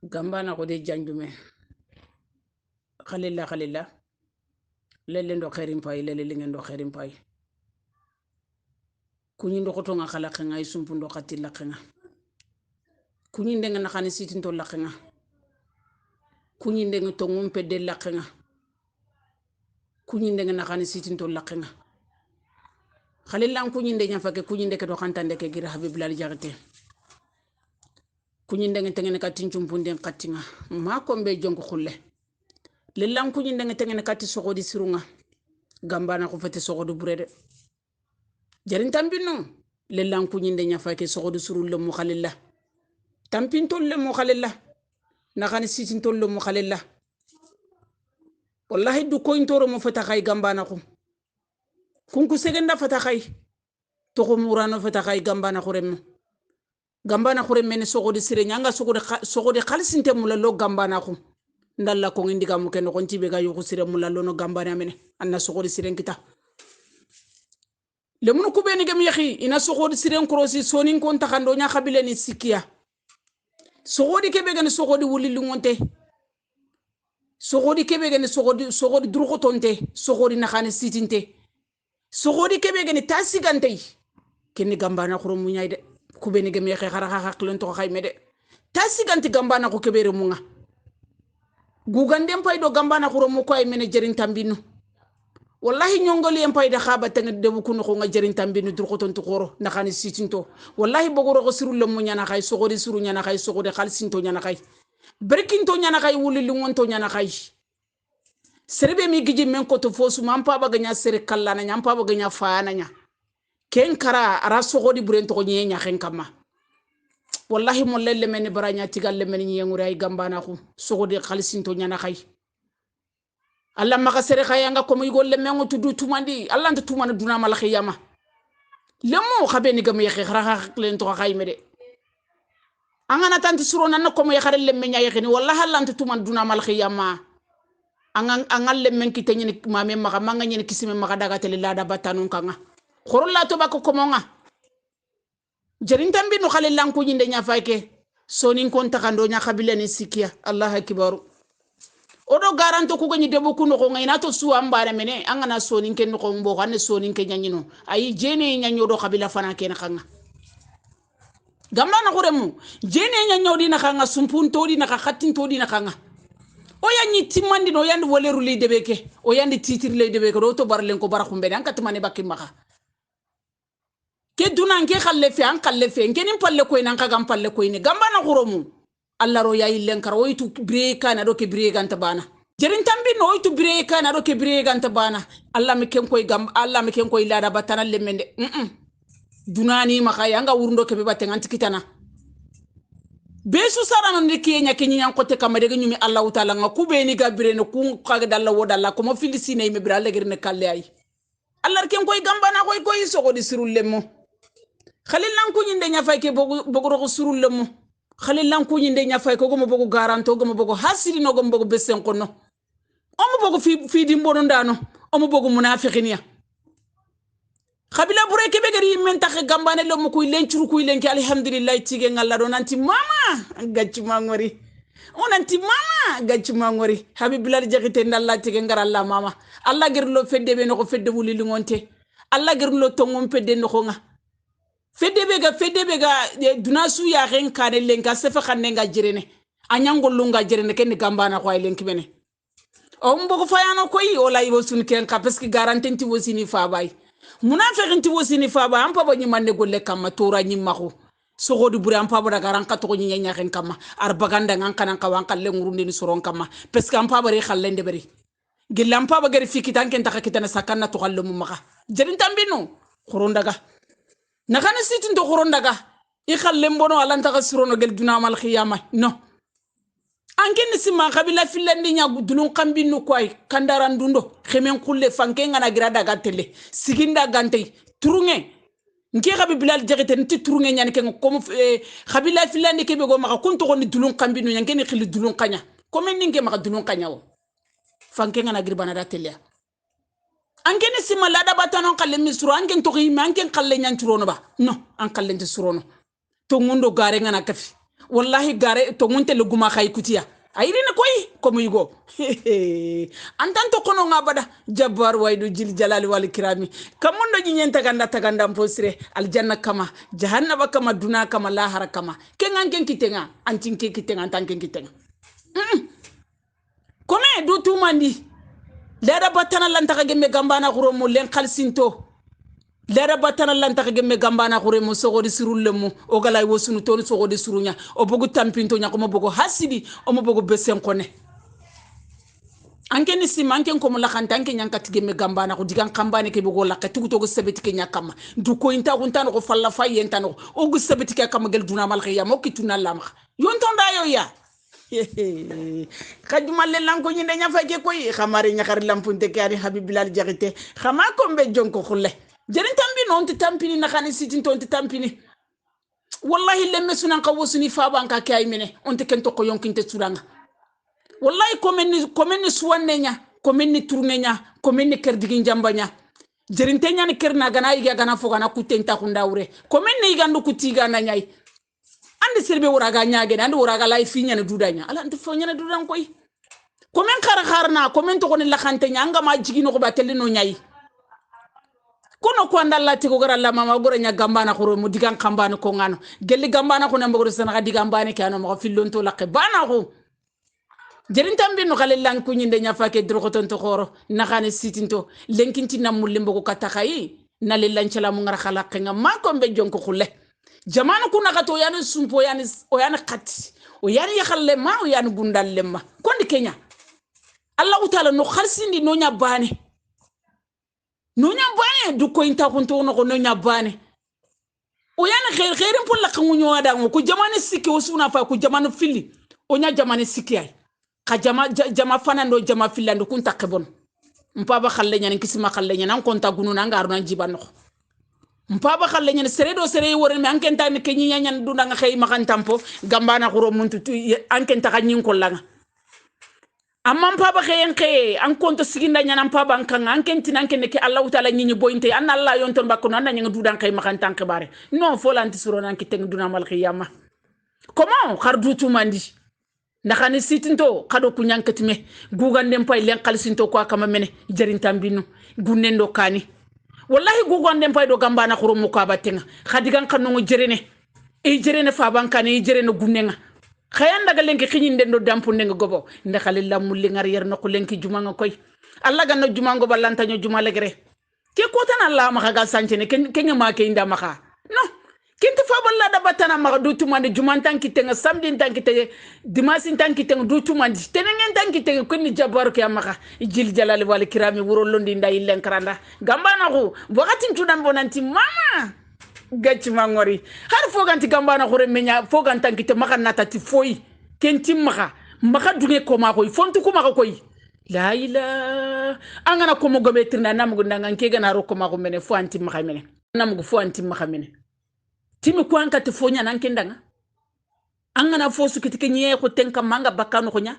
Gambana ko de janjume khalilla lele ndo khairin pay lele lingen ndo khairin pay kunyi ndo koto nga khala khenga isumpu ndo khatilla khenga kunyi ndenga na khani sitin to lakhenga kunyi ndenga to ngumpe de lakhenga kunyi ndenga na khani sitin to lakhenga khalilla kunyi ndenya fake kunyi ndeke to khantande ke gira habib lal jagate kunyi ndenga tengene katin chumpunden khatinga ma kombe jonko khulle lelan kunyi ndenga tengene katti sogodi sirunga gambana ko fete sogodi burede jarin tambino lelan kunyi ndenya fake sogodi surul le mu khalilla tampin tolle mu khalilla na khani sitin tolle mu khalilla wallahi du ko intoro mo fata khay gambana ko kunku segenda fata khay to ko murano fata khay gambana ko remme ne sogodi sire nyanga sogodi khalsinte mulalo gambana ko ndalla ko indiga mu ken ko ntibe ga yugo sire mulalo no gambana mene anna sogodi sire kita le mun ku beni gam yahi ina sogodi sire krosi sonin kon takando nya khabile ni sikia sogodi kebe gani sogodi wuli lungonte sogodi kebe gani sogodi durko tonte sogodi nakhani sitinte sogodi kebe gani tasigante ken gambana ko mu nyaade ku beni gam yahi khara haklon to khaymede tasigante gambana ko kebe re munga gugandem pay do gambana ko mu ko ay mene jerin tambinu wallahi nyongoli en pay da khaba tanga debu kuno ko nga jerin tambinu durko tonto khoro nakhani sitinto wallahi bogoro ko sirul mo nyana khay sogodi suru nyana khay sogodi khalsinto nyana khay berkinto nyana khay wuli lungonto nyana khay serbe mi giji men ko to fosu mampa baga nya sere kallana nyampa baga nya faana nya ken kara ara sogodi burento ko nyenya khen kama wallahi mo lelle men baranya tigalle men nyengure ay gambana ko sogodi khalsinto nyana khay Allah maka sere khayanga ko muy golle men tudu tumandi Allah nta tumana duna mal khiyama lemo khabeni gam yexe khara len to khaymede angana tanti surona na ko mo yaxare lemme nya yexini wallahi Allah nta tumana duna mal khiyama angal lemmen kitanyini mame maka manga nyini kisime maka daga tele lada batanun kanga khorolla to bako ko monga jerin tambi no khale lanku nyinde nya fayke sonin kon takando nya khabile ni sikia Allah akbaru odo garanto ko gani debo kuno ko ngayna to suwa mbare mene angana sonin ken ko mbo xane sonin ken nyanyino ay jene nyanyo do khabila fana ken khanga gamna na xuremu jene nyanyo dina khanga sumpunto dina khatinto dina khanga o yanyi timandi no yandi woleru li debeke o yandi titir le debeke do to barlen ko barakhum be an katmane bakki maka ke dunan ke khalle fe an khalle fe kenin palle ko ina kagam palle ko ina gamba na xuremu Allah ro yayi lenkar woytu breka na do ke breka anta bana jerin tambi no woytu breka na do ke breka anta bana Allah mi ken koy gam Allah mi ken koy lada batana lemende dunani maka yanga wurundo ke be baten antikitana besu sarana ne kenya kenya ko te kamade nyumi Allah taala nga kubeni gabire no ku kaga dalla wodalla ko mo filisine me bira legerne kalle ay Allah ken koy gambana koy sogo di sirul lemmo khalil nan ko nyinde nya fay ke bogo ro sirul lemmo khalil lan ko nyinde nya fay ko go mo bogo garanto go mo bogo hasiri no go mo bogo besen ko no o mo bogo fi di mbono ndano o mo bogo munafiqinia khabila bure ke be gari men tax gambane lo mo kuy lencuru kuy lenki alhamdulillah tige ngalla do nanti mama gacci mangori onanti mama gacci mangori habib bilal jaxite ndalla tige ngar Allah mama Allah ger lo fedde be no ko fedde wuli lingonte Allah ger lo tongom fedde no ko nga fedde be ga duna su ya ren kane lenka sefa xanne nga jirene anyangol lu nga jirene ken gambana ko ay lenki bene o mbogo fayano koy wala yibo sun ken ka parce que garantenti wosini fa bay munafiqinti wosini fa ba ampa ba nyimande golle kama tora nyimako sogodi buri ampa ba daga ranka to nyanya ken kama arbaganda ngan kanan ka wan kalle ngurundi ni soron kama parce que ampa ba re khallende bari gilla ampa ba gari fikitan ken taka kitana sakanna to kallu mumaka jerin tambino khorondaga nakana sitin to khorondaga I khalle mbono alanta ka sirono gel duna mal khiyama no anken sima kabila filandi nya dulun kambinu koy kandaran dundo khemen kulle fanke ngana gira daga tele siginda gante turunge nke khabi bilal jagete nti turunge nyani ken ko khabila filandi kebe go maka kunto ko ni dulun kambinu nya ngeni khili dulun kanya ko men ninge maka dulun kanya o fanke ngana gira bana da tele anken sima lada batanon kalle misro anken to khimi anken kalle nyan turono ba no an kalle nti surono to ngundo gare ngana kafi wallahi gare to ngunte le guma khay kutiya ayirina koy comme yugo antanto kono ngabada jabbar waydu jil jalali wal kirami kamondo jinyen taganda posire aljanna kama jahannaba kama duna kama lahara kama kengan kitenga antinke kitenga antanken kitenga kome du tumandi lera batana lantaka gemme gambana khuro mo len khalsinto lera batana lantaka gemme gambana khuro mo sogodi sirullemu o galay wosunu toni sogodi sirunya o bogu tampinto nya ko mo bogo hasidi o mo bogo besen kone anke ni sima anke ko mo lakanta anke nyanka tigemme gambana ko digan kambane ke bogo lakati to go sebeti ke nyakama du ko inta ko tan ko falla fay yentano o go sebeti ke kama gel duna mal khiyam o kituna lam yontonda yo ya khajumalle lanko nyinde nya fake koy khamari nyakar lampunte ke ari habib bilal jaxite khama ko be jonko khulle jerin tambi non ti tampini na khani sitin ton ti tampini wallahi lemme sunan qawsuni fa banka kay mene on te ken to ko yonkinte suranga wallahi komen suwanne nya komen ni tourne nya komen ni kerdigi jambanya jerin tenya ni kerna gana iga gana fogana kutenta kundawre komen ni gandu kutiga na nyai andi serbe wuraga nyaage andi wuraga lay fi nyane dudanya ala andi fo nyane dudan koy komen kharna komen to ko ni lakhante nyanga ma jigino ko batelle no nyai kono ko andalla ti ko gara la mama gora nya gambana ko mo digan kambana ko ngano gelli gambana ko nambo sana ga digambane kano mo fillon to lakke bana ko jerin tambi no kale lan ko nyinde nya fake drogo ton to khoro na khane sitinto lenkinti namulle mbo ko katakai na le lancala mo ngara khalaqe nga ma ko be jonko khulle jamana kuna gato yani sumpo yani o yani khati o yani yakhalle ma o yani gundalle ma kondi kenya allah taala no khalsindi no nya bane du ko inta kunto no ko no nya bane o yana khairin polla kangunyo ada ko jamana sikki o suna fa ko jamana fili o nya jamana sikki ay ka jama fanando jama filando kun takebon mpaba khalle nyane kisima khalle nyane an konta gunu na ngaru na jibano mpaba khalle nyane seredo sere wore me ankenta ne kenyi nyan dunda nga khay makan tampo gambana khuro muntu ankenta ka nyin kollanga amma mpaba khayen khay an konto siginda nyana mpaba ankanga ankenti nankene ke allah taala nyinyi boyinte an allah yonton bakko nan nyanga dudan khay makan tanke bare non fo lanti suro nan kiteng duna mal khiyama comment khardu tumandi ndaxani sitinto kado kunyankatime gugandem pay len khalsinto ko kama mene jarin tambinu gunnendo kani wallahi gugandem pay do gambana khuro mu ka batenga khadigan kanno jerene e jerene fa bankane e jerene gunnenga khayanda ga lenki khinyinde do dampu ndenga gobo ndaxale lamulli ngar yer nokku lenki jumanga koy alla ganno jumango ballantaño juma legre ke ko tan alla ma ga sancene kenya ma ke inda maka no kinti fa balla da batana ma do tumande juman tanki tenga samedi tanki te dimanche tanki tenga do tumande tenengen tanki tenga ko ni jabar ke maka jil jalal wal kirami wuro londi nday len kranda gambana ko wakati tudam bonanti mama gacci mangori har foganti gambana ko remenya fogantanki te maka natati foyi kenti maka duge ko ma koy fontu ko maka koy la ila angana ko mo gobe tirna namugo ndangan ke gana ro ko ma ko mene fo anti maka mene namugo fo anti maka mene timi ko anka te fonya nan kendanga angana fo su kitike nye ko tenka manga bakano ko nya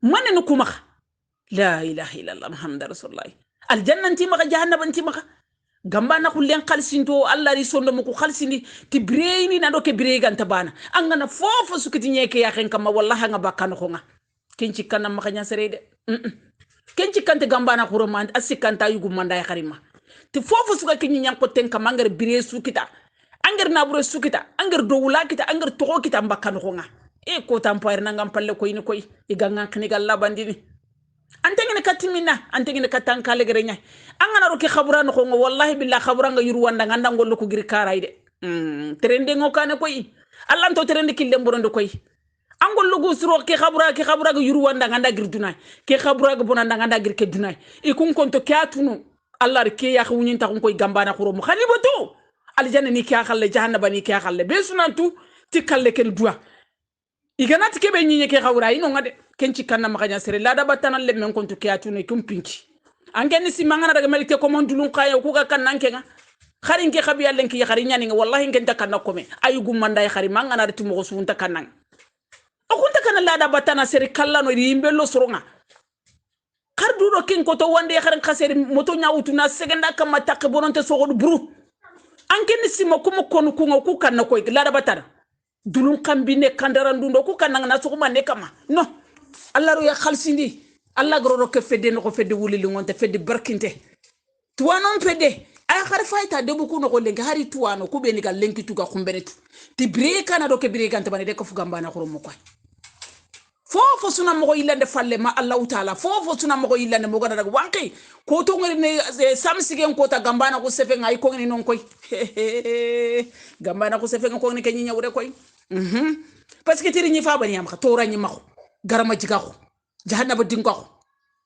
manne no kuma la ilaha illallah muhammadur rasulullah aljanna nti maka jahannam nti maka gamba na ko len khalsinto allah ri sondo mo ko khalsindi ti breini na do ke bregan tabana angana fofo su kitike nye ke ya ken kama wallahi nga bakano ko nga kenci kanam maka nya serede kenci kante gamba na ko romand asikanta yugo manda ya kharima ti fofo su ka kinyi nyang ko tenka mangare bre su kita anger naburo sukita anger dowula kita anger toko kita mbakano ko nga e ko tampare na ngam palle ko ini koy iganga kni galla bandini antengene katimina antengene katankale gerenya angana ro ke khabura no ko wallahi billahi khabura nga yuru wanda nganda ngollo ko giri karayde trende ngokane koy allah to trende kille mborondo koy angol lugu suro ke khabura ga yuru wanda nganda gir dunay ke khabura ga bonanda nganda gir ke dunay e kun konto kyatunu allah ke ya khawunin ta koy gambana khuro mu khalibato aljanna ni kya khalle jahannaba ni kya khalle be sunantu ti kalle ken duwa iganati kebe nyinye ke khawra ino ngade kenci kanna makanya sere lada batana le men kontu kya tunu kum pinki angeni si mangana daga melite ko mondulun kaya ko ga kannan kenga kharin ke khabi yallen ki khari nyani wallahi ngenta kanna kome ayu gumanda ya khari mangana reti mo sunta kannan o kunta kanna lada batana sere kallano yimbello soronga kardu do ken ko to wande kharin khaseri moto nyawutuna segenda kama takke bononte sogodu buru anke ni sima kuma konu kunga ku kanna koy lada batara dulun kambine kandarandundo ku kananga na suguma ne kama no Allah ro ya khalsindi Allah goro ke fedde no ko fedde wulili ngonte fedde barkinte tuwanon fedde ay khar fayta debu ku no ko lengi hari tuwano ku be ni gal lenki tuga khumbenetu ti breka na do ke breka ante bane de ko fugamba na khoro mo ko fofo suna mo yillande falle ma Allah taala fofo suna mo yillande mo gada wanki ko to ngari ne samsigen ko ta gambana ko sefe ngai ko ni non koy gambana ko sefe ko ni kenyi nyawre koy parce que tiri ni fa bani am to ranyi mako garama jiga ko jahannaba dingo ko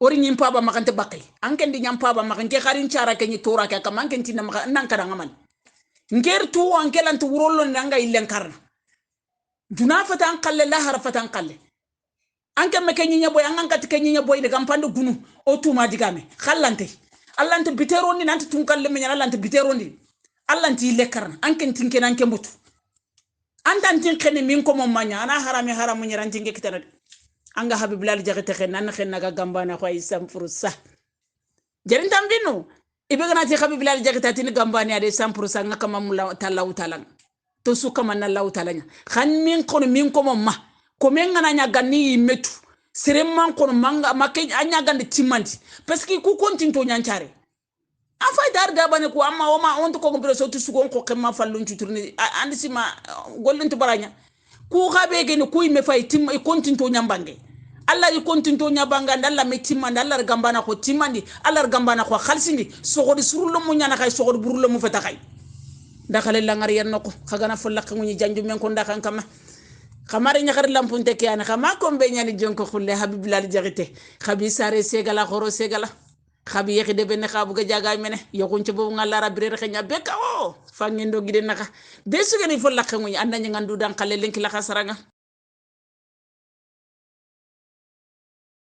ori nyim paba makante bakay anken di nyam paba makante kharin cara kenyi tora ka kam anken tinna maka nan kada ngaman nger tu ankelan tu wurollo nanga illen karna duna fata an qalle la harfata an qalle anke me kenyinya boy an kat kenyinya boy de gampande gunu o tuma digame khallante allante bitero ni nanti tun kalle me nyala allante bitero ni allanti lekarna anke tinke nanke mutu antan tin khene min ko mom manya ana harame haramu nyiranti nge kitana anga habiblal jagete khen nan khen naga gambana ko ay sampursa jerin tambino ibe gana ti habiblal jagete tin gambani ade sampursa ngaka mamula talaw talang to su kama na law talanya khan min ko mom ma ko men ngana nya ganni metu seremman kono manga make anya gande timandi parce que ku kontinto nyancare afa dar da bane ko amma o ma on to ko ngbre so to su ko kema fallun tuturni andi sima gollunto baranya ku gabe gene ku me fay tim e kontinto nyambange alla yi kontinto nyabanga ndalla me timandi alla gambana ko timandi alla gambana ko khalsindi sogodi surullo mu nyana kay sogodi burullo mu fata kay dakale la ngar yen nako khagana fulak nguni janju men ko ndakan kama khamari nyakar lampunte kiana khama ko be nyani jonko khulle habiblal jagite khabi sare segala khoro segala khabi yexide ben khabu ga jaga mene yokun ci bobu ngala rabire xenya beka o fa ngendo gide naka be su gani fulak nguni andani ngandu dan khale lenki la khasaranga